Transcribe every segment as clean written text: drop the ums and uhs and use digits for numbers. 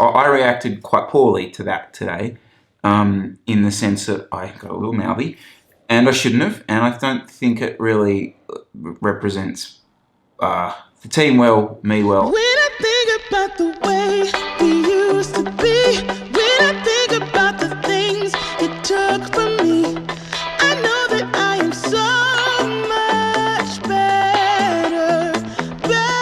I reacted quite poorly to that today, in the sense that I got a little mouthy, and I shouldn't have, and I don't think it really represents the team well, me well. When I think about the way we used to be, when I think about the things you took from me, I know that I am so much better, better.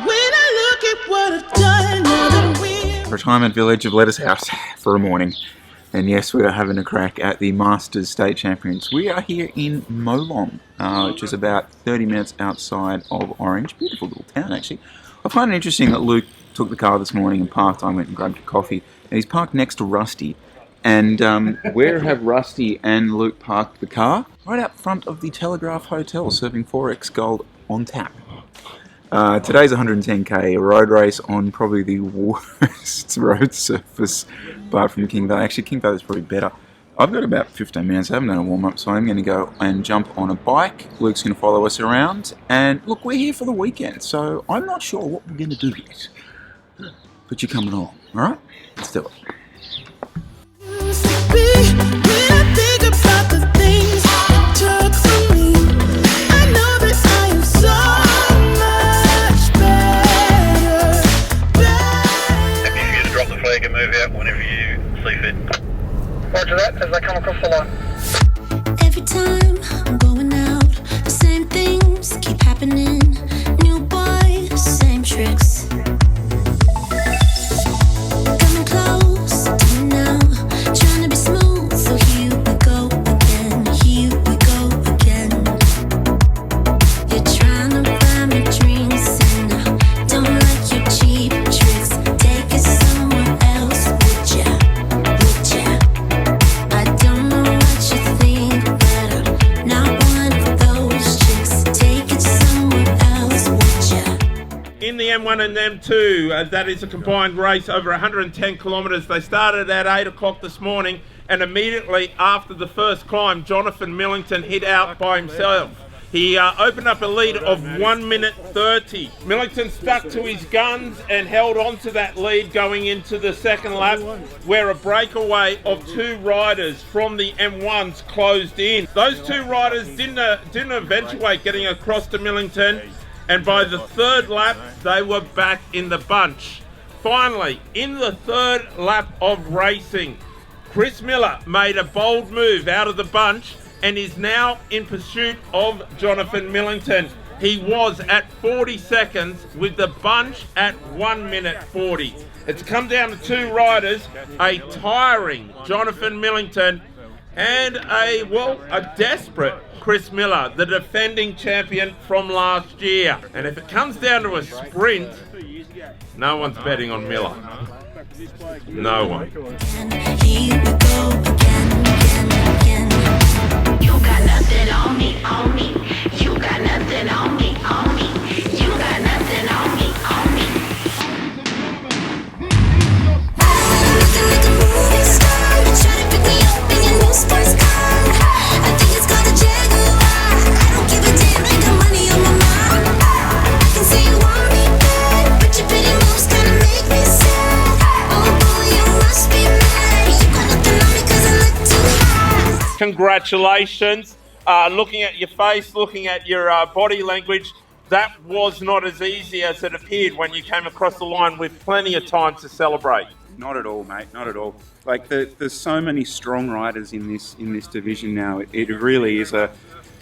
When I look at what I've done, now that we're Retirement village of Lettuce House for a morning. And yes, we are having a crack at the Masters State Champions. We are here in Molong, which is about 30 minutes outside of Orange. Beautiful little town, actually. I find it interesting that Luke took the car this morning and parked. I went and grabbed a coffee. And he's parked next to Rusty. And where have Rusty and Luke parked the car? Right out front of the Telegraph Hotel, serving 4X Gold on tap. Today's 110k, a road race on probably the worst road surface apart from King Valley. Actually, King Valley's probably better. I've got about 15 minutes. I haven't done a warm-up, so I'm going to go and jump on a bike. Luke's going to follow us around. And look, we're here for the weekend, so I'm not sure what we're going to do yet. But you're coming along, all right? Let's do it. used to be, when I think about the things you took from me, I know that I am so much better, better. Happy for you to drop the flag and move out whenever you see fit. Roger that, as they come across the line. Every time I'm going out, the same things keep happening. New boy, same tricks. Coming close to me now, trying to be smooth. So here we go again, here we go again. You're trying to buy me drinks, and I don't like your cheap tricks. Take it somewhere else, would ya? Would ya? I don't know what you think, but I'm not one of those chicks. Take it somewhere else, would ya? In the M1 and M2, that is a combined race over 110 kilometres. They started at 8 o'clock this morning, and immediately after the first climb, Jonathan Millington hit out by himself. He opened up a lead of 1 minute 30. Millington stuck to his guns and held on to that lead going into the second lap, where a breakaway of two riders from the M1s closed in. Those two riders didn't eventuate getting across to Millington, and by the third lap, they were back in the bunch. Finally, in the third lap of racing, Chris Miller made a bold move out of the bunch and is now in pursuit of Jonathan Millington. He was at 40 seconds with the bunch at 1 minute 40. It's come down to two riders, a tiring Jonathan Millington and a desperate Chris Miller, the defending champion from last year. And if it comes down to a sprint, no one's betting on Miller. No one. Here we go again, again, again. You got nothing on me, on me. You got nothing on me, on me. You got nothing on me, on me. Looking like a movie star, try to pick me up in your new sports car. I think it's called a Jaguar. I don't give a damn, I got money on my mind. I can say you want me bad, but your pretty moves kinda make me sad. Oh boy, you must be mad. You got nothing on me 'cause I look too hot. Congratulations. Looking at your face, looking at your body language, that was not as easy as it appeared when you came across the line with plenty of time to celebrate. Not at all, mate. Not at all. Like there's so many strong riders in this division now. It really is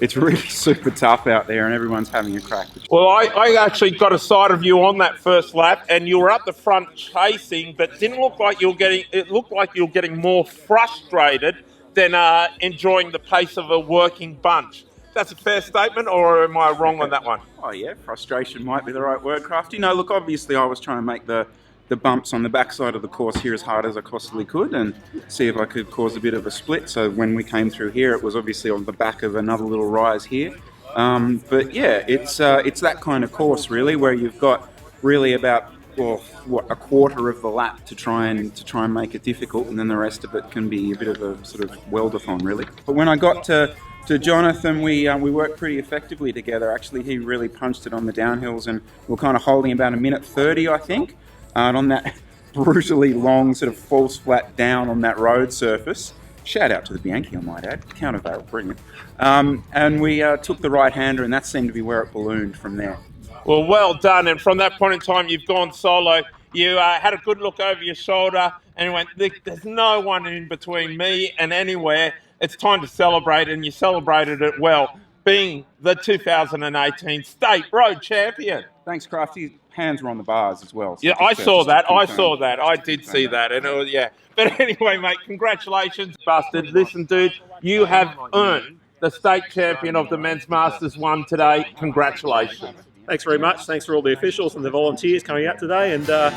it's really super tough out there, and everyone's having a crack. Well, I actually got a sight of you on that first lap, and you were up the front chasing, but didn't look like you were getting. It looked like you were getting more frustrated than enjoying the pace of a working bunch. That's a fair statement, or am I wrong on that one? Oh yeah, frustration might be the right word, Crafty. No, look, obviously I was trying to make the bumps on the backside of the course here as hard as I possibly could and see if I could cause a bit of a split. So when we came through here, it was obviously on the back of another little rise here. But yeah, it's that kind of course really, where you've got really about a quarter of the lap to try and make it difficult, and then the rest of it can be a bit of a sort of weldathon really. But when I got to Jonathan, we worked pretty effectively together. Actually, he really punched it on the downhills, and we're kind of holding about 1 minute 30, I think. and on that brutally long sort of false flat down on that road surface. Shout out to the Bianchi, I might add. Countervail, brilliant. And we took the right-hander, and that seemed to be where it ballooned from there. Well done. And from that point in time, you've gone solo. You had a good look over your shoulder and went, there's no one in between me and anywhere. It's time to celebrate, and you celebrated it well, being the 2018 State Road Champion. Thanks, Crafty. Hands were on the bars as well. So Yeah, just I saw that. I confirm. saw that. I Just to did confirm see that. And it was, yeah. But anyway, mate, congratulations, Busted. Listen, dude, you have earned the state champion of the Men's Masters 1 today. Congratulations. Thanks very much. Thanks for all the officials and the volunteers coming out today. And yeah,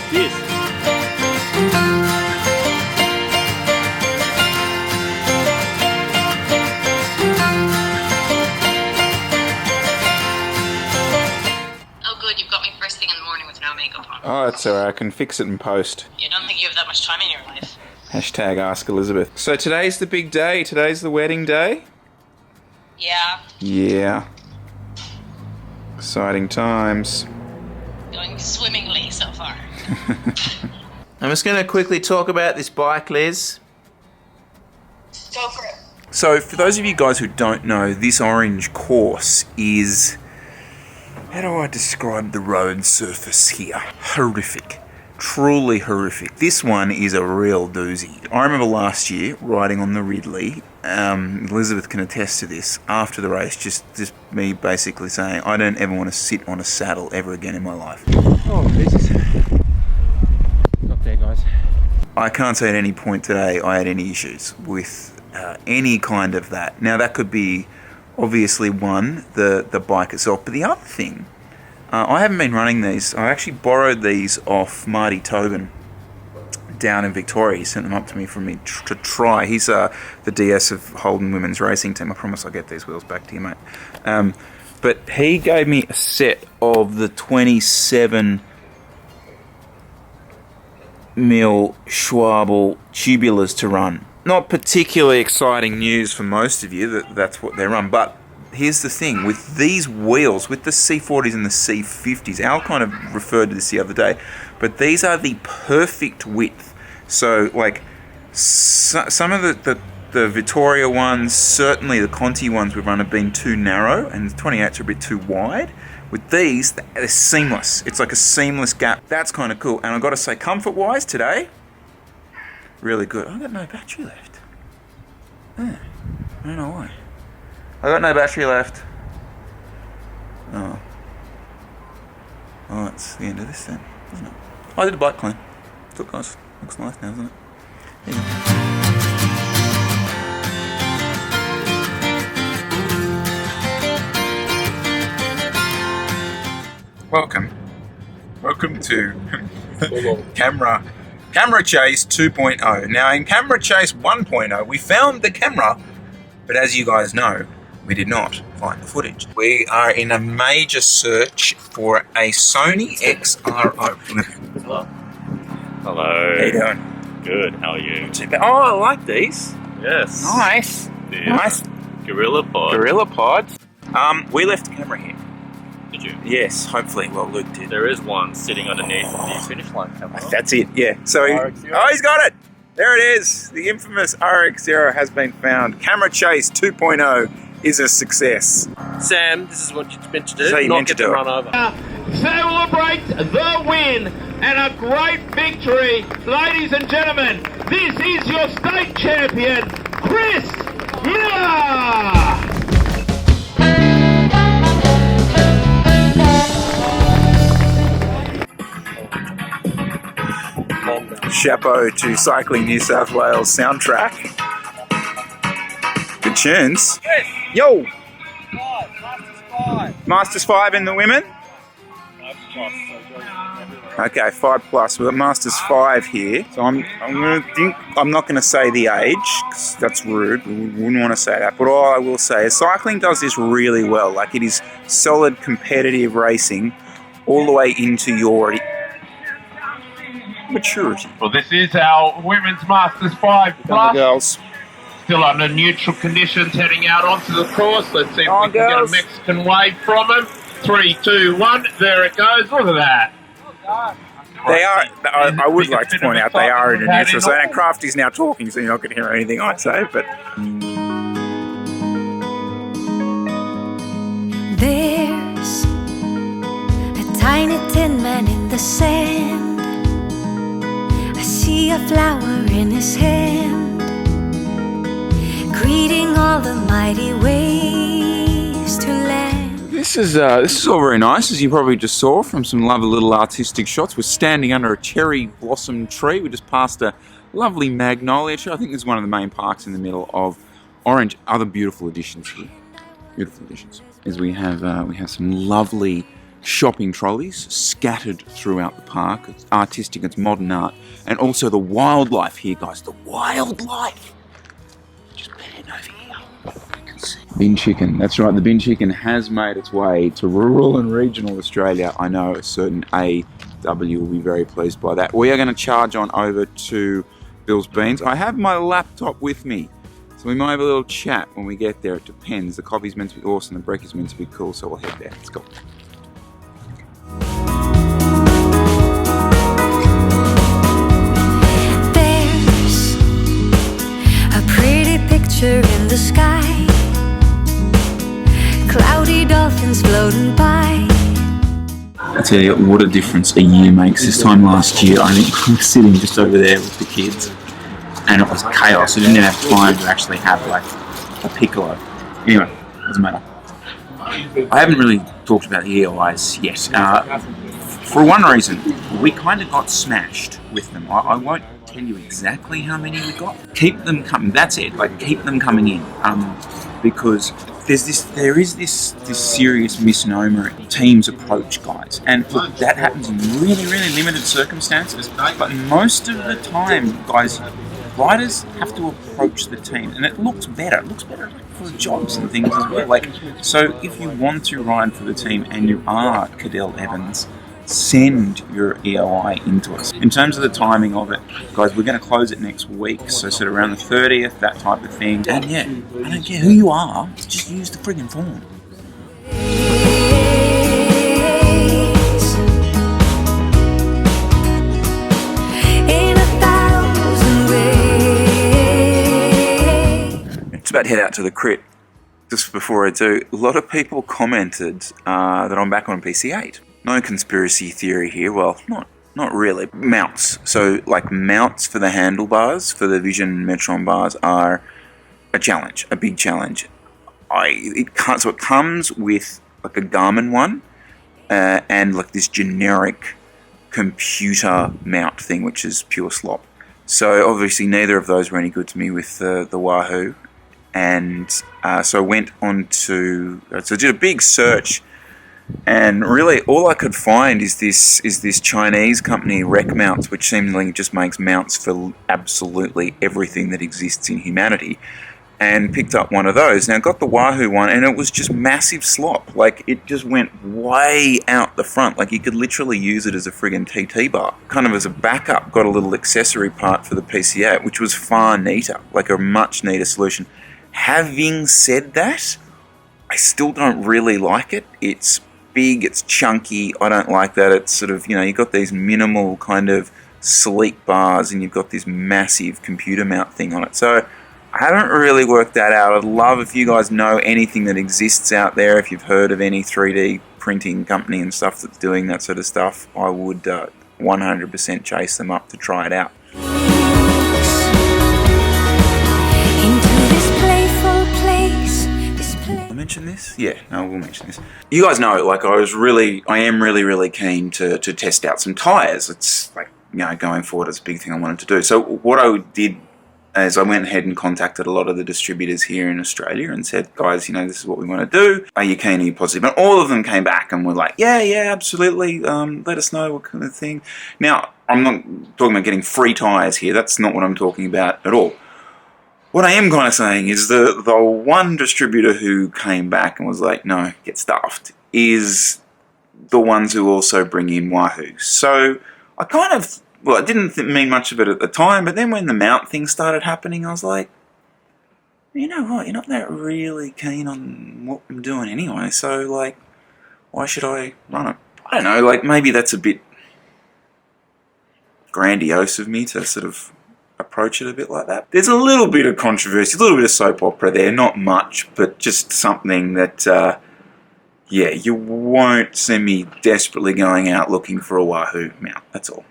cheers. Oh, good. You've got me first thing in the morning with no makeup on. Oh, that's all right. I can fix it in post. You don't think you have that much time in your life? Hashtag Ask Elizabeth. So today's the big day. Today's the wedding day. Yeah. Yeah. Exciting times. Going swimmingly so far. I'm just going to quickly talk about this bike, Liz. Go for it. So for those of you guys who don't know, this orange course is... How do I describe the road surface here? Horrific. Truly horrific. This one is a real doozy. I remember last year riding on the Ridley. Elizabeth can attest to this. After the race, just me basically saying, I don't ever want to sit on a saddle ever again in my life. Oh, Jesus. Up there, guys. I can't say at any point today I had any issues with any kind of that. Now, that could be obviously one, the bike itself, but the other thing, I haven't been running these. I actually borrowed these off Marty Tobin down in Victoria. He sent them up to me for me to try. He's the DS of Holden Women's Racing Team. I promise I'll get these wheels back to you, mate. But he gave me a set of the 27 mil Schwabel tubulars to run. Not particularly exciting news for most of you that's what they run, but here's the thing, with these wheels, with the C40s and the C50s, Al kind of referred to this the other day, but these are the perfect width. So, like, some of the Vittoria ones, certainly the Conti ones we've run have been too narrow, and the 28s are a bit too wide. With these, they're seamless. It's like a seamless gap. That's kind of cool. And I've got to say, comfort-wise today, really good. I've got no battery left. I don't know why. I got no battery left. Oh, that's the end of this then, isn't it? I did a bike clean. Looks nice. Looks nice now, doesn't it? Yeah. Welcome to Camera Chase 2.0. Now, in Camera Chase 1.0, we found the camera, but as you guys know, we did not find the footage. We are in a major search for a Sony XRO. Hello. Hello. How you doing? Good. How are you? Oh, I like these. Yes. Nice. Yeah. Nice. Gorilla Pod. Gorilla Pods. We left the camera here. Did you? Yes, hopefully. Well, Luke did. There is one sitting underneath the finish line camera. That's it, yeah. So, he's got it. There it is. The infamous RX-0 has been found. Camera Chase 2.0 is a success. Sam, this is what you're meant to do. So you not meant get to to do run it. over. Celebrate the win and a great victory. Ladies and gentlemen, this is your state champion, Chris Miller. Chapeau to Cycling New South Wales soundtrack. Good tunes. Yo! Masters 5 in the women? Okay, 5 plus. We've got Masters 5 here. So I'm not going to say the age, because that's rude. We wouldn't want to say that. But all I will say is cycling does this really well. Like, it is solid competitive racing all the way into your maturity. Well, this is our Women's Masters 5 plus. Girls. Still under neutral conditions, heading out onto the course. Let's see if Oh, we can girls. get a Mexican wave from them. 3, 2, 1. There it goes. Look at that. They are. I would like to point out they are in a neutral zone, and Crafty's now talking, so you're not going to hear anything I say. But There's a tiny tin man in the sand. I see a flower in his hand, greeting all the mighty waves to land. this is all very nice, as you probably just saw from some lovely little artistic shots. We're standing under a cherry blossom tree. We just passed a lovely magnolia tree. I think this is one of the main parks in the middle of Orange. Other beautiful additions here. Beautiful additions. Is we have some lovely shopping trolleys scattered throughout the park. It's artistic, it's modern art, and also the wildlife here, guys. The wildlife. Just pan over here. You can see. Bin chicken. That's right. The bin chicken has made its way to rural and regional Australia. I know a certain AW will be very pleased by that. We are going to charge on over to Bill's Beans. I have my laptop with me. So we might have a little chat when we get there. It depends. The coffee's meant to be awesome, the brekie's meant to be cool, so we'll head there. Let's go. There's a pretty picture in the sky, cloudy dolphins floating by. I tell you what a difference a year makes. This time last year, I think we were sitting just over there with the kids, and it was chaos. We didn't even have time to actually have like a piccolo. Anyway, doesn't matter. I haven't really talked about the EOIs yet. For one reason, we kind of got smashed with them. I won't tell you exactly how many we got. Keep them coming. That's it. Like, keep them coming in. Because there is this serious misnomer in teams approach, guys. And look, that happens in really, really limited circumstances. But most of the time, guys, riders have to approach the team, and it looks better. It looks better for jobs and things as well. Like, so if you want to ride for the team and you are Cadell Evans, send your EOI into us. In terms of the timing of it, guys, we're going to close it next week, so sort of around the 30th, that type of thing. And yeah, I don't care who you are, just use the friggin' form. It's about to head out to the crit. Just before I do, a lot of people commented that I'm back on PC8. No conspiracy theory here. Well, not really. Mounts. So, like, mounts for the handlebars for the Vision Metron bars are a challenge, a big challenge. It comes with like a Garmin one and like this generic computer mount thing, which is pure slop. So obviously neither of those were any good to me with the Wahoo, and so I went on to did a big search. And really, all I could find is this Chinese company, Rec Mounts, which seemingly just makes mounts for absolutely everything that exists in humanity. And picked up one of those. Now, I got the Wahoo one, and it was just massive slop. Like, it just went way out the front. Like, you could literally use it as a friggin' TT bar. Kind of as a backup, got a little accessory part for the PC8, which was far neater. Like, a much neater solution. Having said that, I still don't really like it. It's big, it's chunky, I don't like that. It's sort of, you've got these minimal kind of sleek bars and you've got this massive computer mount thing on it. So I haven't really worked that out. I'd love if you guys know anything that exists out there, if you've heard of any 3D printing company and stuff that's doing that sort of stuff. I would 100% chase them up to try it out. Mention this? Yeah, no, we'll mention this. You guys know, like, I am really keen to test out some tyres. It's like, going forward, it's a big thing I wanted to do. So what I did is I went ahead and contacted a lot of the distributors here in Australia and said, guys, this is what we want to do. Are you keen? Are you positive? And all of them came back and were like, yeah, absolutely. Let us know what kind of thing. Now, I'm not talking about getting free tyres here. That's not what I'm talking about at all. What I am kind of saying is the one distributor who came back and was like, no, get stuffed, is the ones who also bring in Wahoo. So I I didn't mean much of it at the time, but then when the mount thing started happening, I was like, you know what, you're not that really keen on what I'm doing anyway, so, like, why should I run it? I don't know, like, maybe that's a bit grandiose of me to sort of approach it a bit like that. There's a little bit of controversy, a little bit of soap opera there, not much, but just something that, yeah, you won't see me desperately going out looking for a wahoo mount, that's all.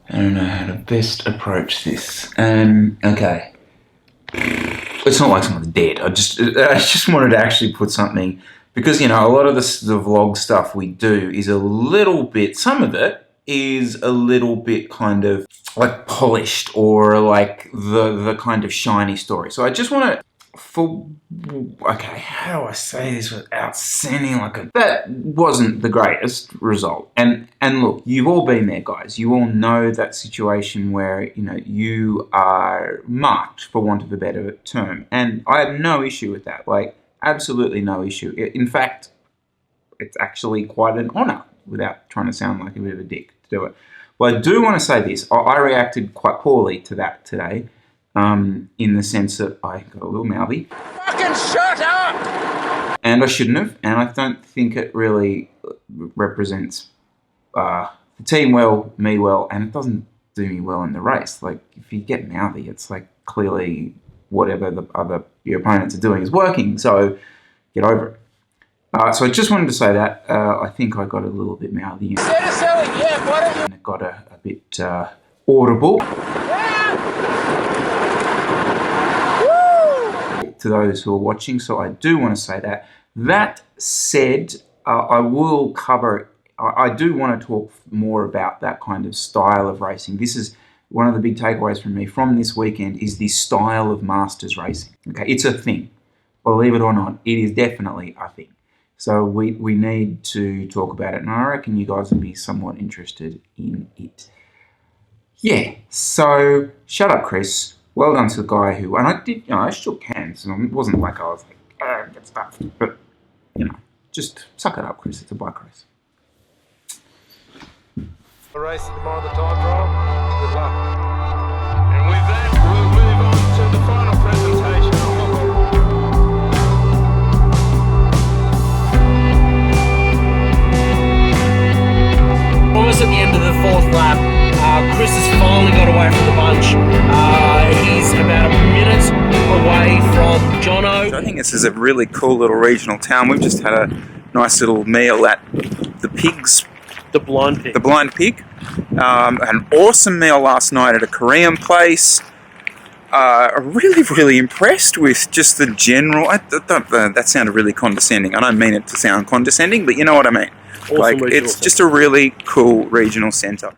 I don't know how to best approach this. Okay. It's not like someone's dead. I just wanted to actually put something, because, you know, a lot of the vlog stuff we do is a little bit, some of it is a little bit kind of like polished, or like the kind of shiny story. So I just want to, okay, how do I say this without sounding like a... That wasn't the greatest result. And look, you've all been there, guys. You all know that situation where, you know, you are marked, for want of a better term. And I have no issue with that. Like, absolutely no issue. In fact, it's actually quite an honour, without trying to sound like a bit of a dick to do it. But I do want to say this. I reacted quite poorly to that today. In the sense that I got a little mouthy. Fucking shut up! And I shouldn't have, and I don't think it really represents the team well, me well, and it doesn't do me well in the race. Like, if you get mouthy, it's like clearly whatever your opponents are doing is working, so get over it. So I just wanted to say that. I think I got a little bit mouthy. And it got a bit audible. To those who are watching, so I do want to say that. That said, I will cover, I do want to talk more about that kind of style of racing. This is one of the big takeaways from me from this weekend, is the style of Masters racing. Okay, it's a thing. Believe it or not, it is definitely a thing. So we need to talk about it, and I reckon you guys will be somewhat interested in it. Yeah, so shut up, Chris. Well done to the guy who, and I did, you know, I shook hands, and it wasn't like I was like, get stuff, but, you know, just suck it up, Chris. It's a bike race. A race tomorrow, the time trial. Good luck. And with that, we'll move on to the final presentation. Almost at the end of the fourth lap, Chris has finally got away from the bunch. He's about a minute away from Jono. I think this is a really cool little regional town. We've just had a nice little meal at the Pigs. The Blind Pig. The Blind Pig. An awesome meal last night at a Korean place. Really impressed with just the general... that sounded really condescending. I don't mean it to sound condescending, but you know what I mean. Awesome, like, it's just a really cool regional centre.